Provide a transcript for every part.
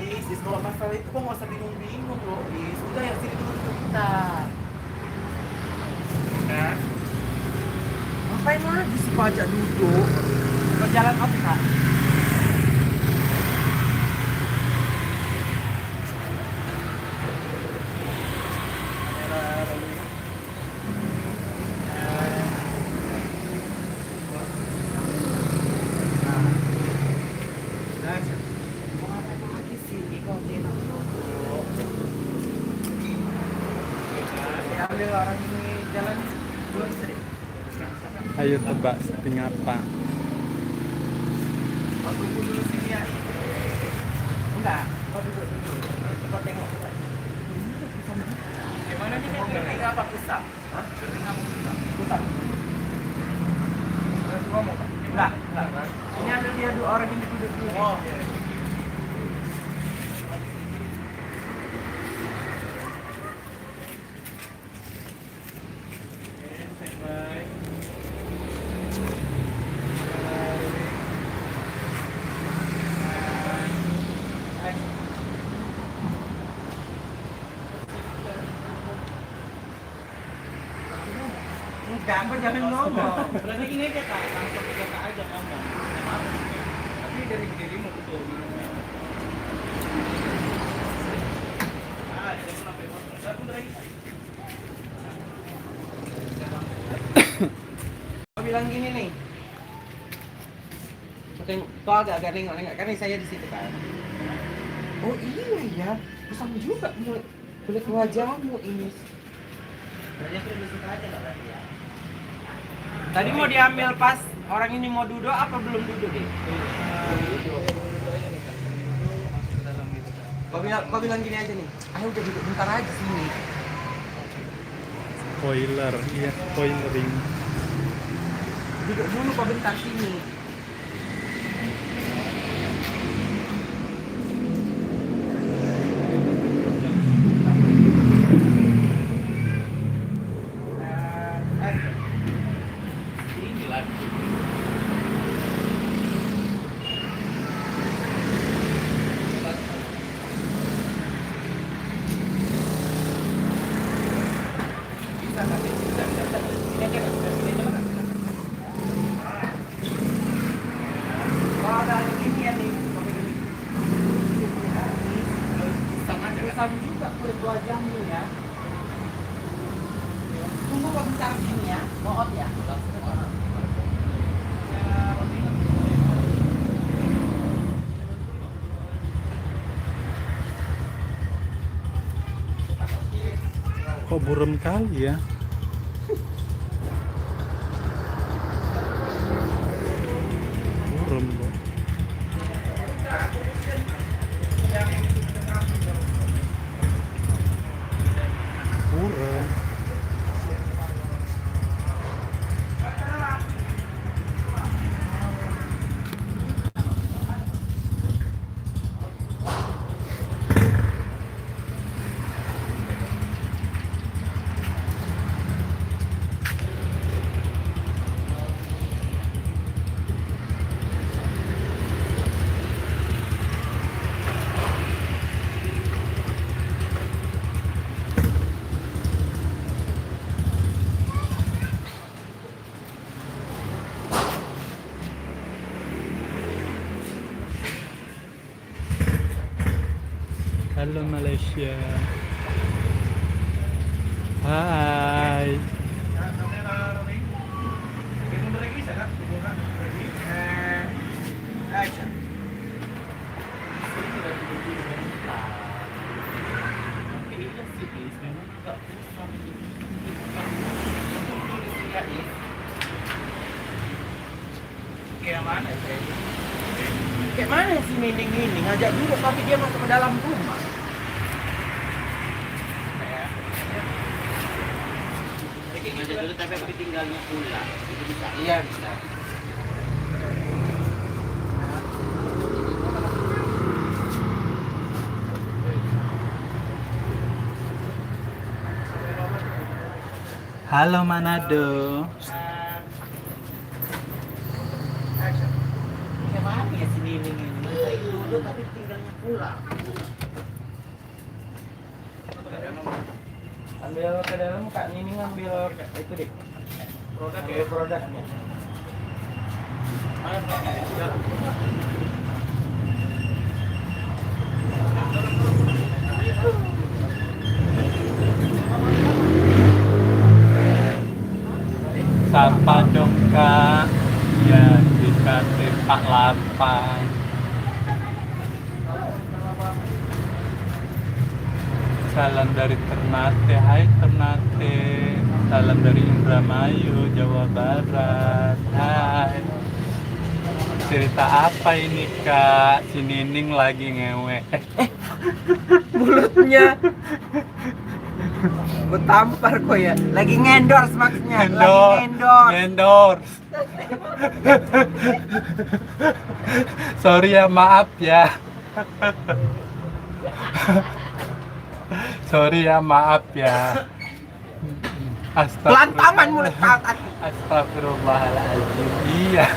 Is kalau masalah itu kok nggak usah bingung-bingung loh, Is. Udah yang sini dulu kita. Kan? Ngapain lagi sih pajak duduk? Mau jalan apa kak? Ambil orang ini jalan dua istri. Ayo tebak setting apa? Kau tunggu dulu sini ya. Enggak, kau duduk dulu. Kau tengok. Gimana nih? Kering apa pusat? Hah? Kering apa pusat? Pusat. Ngomong Pak? Enggak. Ini ada dia dua orang ini duduk dulu. Oh. Gambar jangan ngomong. Berarti ini aja kak, langsung ke kakak aja kamu. Tapi dari dirimu betul. Kau bilang gini nih. Kau agak nengok-nengok karena saya di situ kan. Oh iya ya, sama juga kulit wajahmu ini. Berarti aku lebih suka aja nggak berarti ya? Tadi mau diambil pas orang ini mau duduk apa belum duduk deh? Kau bilang gini aja nih, ayo udah duduk bentar aja sini. Spoiler, iya spoiling. Duduk dulu kau bentar sini. Sama juga kulit wajahmu ya. Tunggu kau bentar sini ya. Mohon ya. Kok buram kali ya? Buram loh. Buram. Halo Malaysia. Hai. Kayak mana si Mending ini ngajak duduk tapi dia masuk ke dalam rumah. Ngajak dulu tapi aku ditinggalnya pulang. Itu bisa. Iya bisa. Halo Manado. Kayak mana ya si Mending ini ngajak duduk tapi tinggalnya pulang. Ambil ke dalam Kak Nini, ngambil itu deh. Produknya. Sapa dong Kak. Ya, dikasih Pak Lapang. Salam dari Ternate. Hai Ternate. Salam dari Indramayu, Jawa Barat. Hai. Cerita apa ini Kak? Si Nining lagi ngewe. Mulutnya gue tampar kok ya. Lagi ngendorse maksudnya. Lagi ngendorse. Endorse. Sorry ya, maaf ya. Sorry ya, maaf ya. Pelantaman mulut kau. Astagfirullahaladzim. Iya.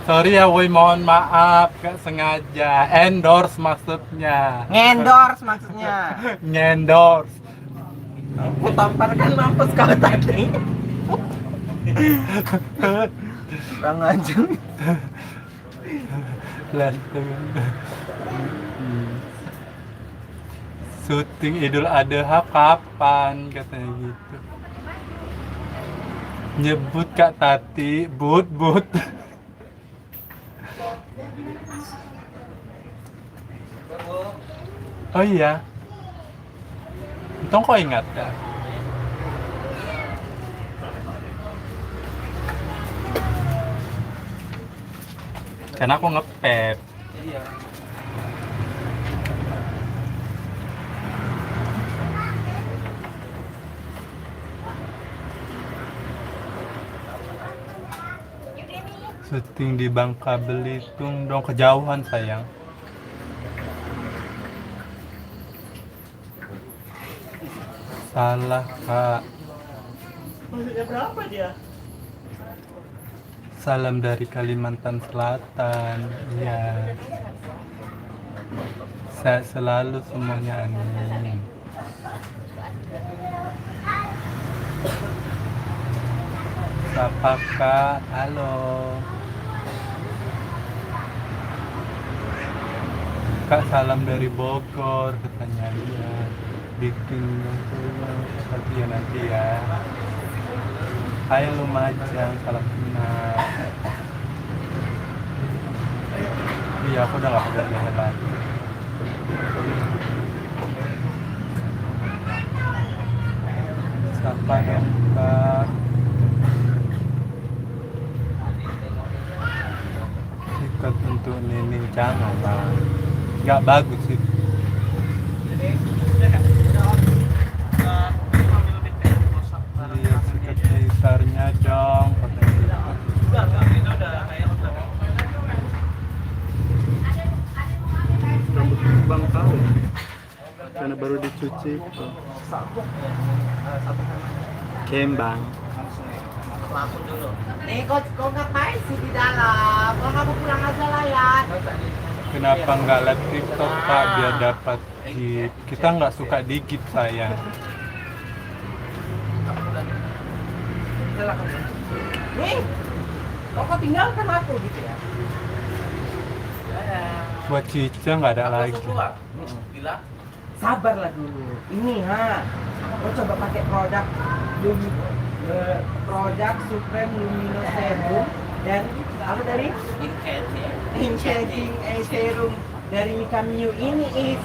Sorry ya, woi, mohon maaf, gak sengaja. Endorse maksudnya. Ngendorse maksudnya. Ngendorse. Aku tamparkan mampus kau tadi. Kurang ajar. Lantung. Syuting Idul Adha kapan katanya gitu. Nyebut Kak Tati, but. Oh iya. Untung kau ingat ya. Karena aku ngepep. Iya. Syuting di Bangka Belitung dong, kejauhan sayang. Salah Kak. Maksudnya berapa dia? Salam dari Kalimantan Selatan. Iya. Sehat selalu semuanya, amin. Sapa Kak, halo. Kak, salam dari Bogor katanya dia. Bikin nanti ya. Hai Lumajang, salam kenal. Iya, aku udah gak pegang hebat. Sapa dong Kak. Sikat untuk Nining, jangan lah. Gak bagus sih. Iya, sikat gitarnya dong, katanya gitu. Rambut bang tahu karena baru dicuci. Kembang. Langsung dulu. Nih kau ngapain sih di dalam? Kalau kamu pulang aja lah ya. Kenapa nggak live TikTok Kak biar dapat gift? Kita nggak suka di gift sayang. Nih, kau tinggalkan aku gitu ya. Buat Cica nggak ada lagi. Sabarlah dulu. Ini kau coba pakai produk Supreme Luminous Serum dan apa dari Enchanting Serum dari Mikamiyu ini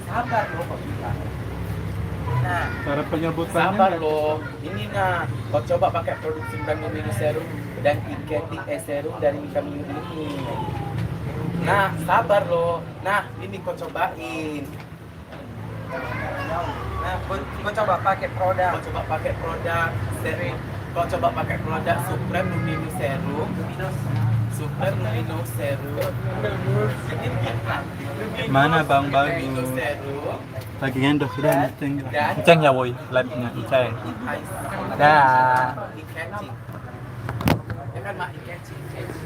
sabar loh kok bilang. Nah, Cara penyebutannya Sabar loh. Ini kau coba pakai produk Supreme Luminous Serum dan Enchanting Serum dari Mikamiyu ini. Nah, sabar loh. Nah, ini kau cobain. nah, kau coba pakai produk. Kau coba pakai produk serum. Kau coba pakai produk Supreme Luminous Serum. Supreme Luminous Serum. mana Bang Luminous Bagus? Serum. Lagi ngendok sudah Nceng ya woi, live-nya Nceng. Dah. Enchanting. makan mak Ikeci.